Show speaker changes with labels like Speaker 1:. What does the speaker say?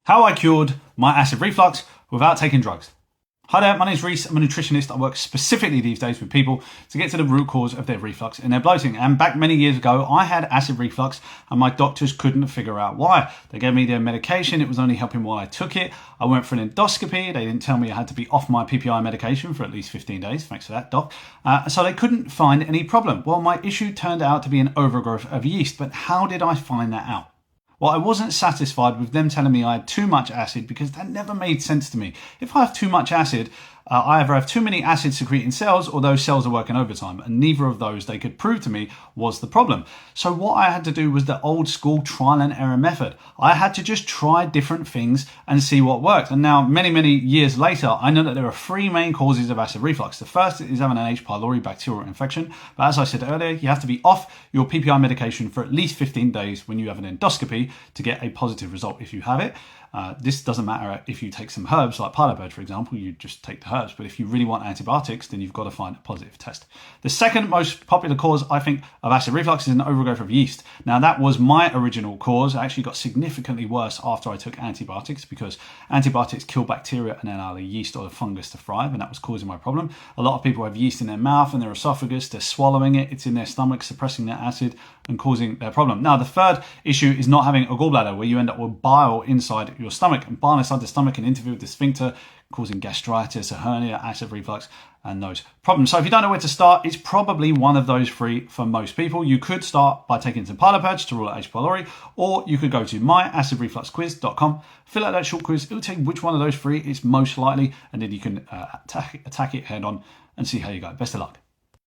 Speaker 1: How I cured my acid reflux without taking drugs. Hi there, my name is Reese. I'm a nutritionist. I work specifically these days with people to get to the root cause of their reflux and their bloating. And back many years ago, I had acid reflux and my doctors couldn't figure out why. They gave me their medication. It was only helping while I took it. I went for an endoscopy. They didn't tell me I had to be off my PPI medication for at least 15 days. Thanks for that, doc. So they couldn't find any problem. Well, my issue turned out to be an overgrowth of yeast. But how did I find that out? Well, I wasn't satisfied with them telling me I had too much acid because that never made sense to me. If I have too much acid, I either have too many acid secreting cells or those cells are working overtime, and neither of those they could prove to me was the problem. So what I had to do was the old school trial and error method. I had to just try different things and see what worked. And now, many years later, I know that there are three main causes of acid reflux. The first is having an H. pylori bacterial infection. But as I said earlier, you have to be off your PPI medication for at least 15 days when you have an endoscopy to get a positive result if you have it. This doesn't matter if you take some herbs like pilobird, for example, you just take the herbs. But if you really want antibiotics, then you've got to find a positive test. The second most popular cause, I think, of acid reflux is an overgrowth of yeast. Now, that was my original cause. It actually got significantly worse after I took antibiotics because antibiotics kill bacteria and then allow the yeast or the fungus to thrive, and that was causing my problem. A lot of people have yeast in their mouth and their esophagus. They're swallowing it. It's in their stomach, suppressing their acid and causing their problem. Now, the third issue is not having a gallbladder, where you end up with bile inside your stomach, and bile inside the stomach can interfere with the sphincter, causing gastritis, a hernia, acid reflux, and those problems. So if you don't know where to start, it's probably one of those three for most people. You could start by taking some pilobird to rule out H. pylori, or you could go to myacidrefluxquiz.com, fill out that short quiz. It'll tell you which one of those three is most likely, and then you can attack it head on and see how you go. Best of luck.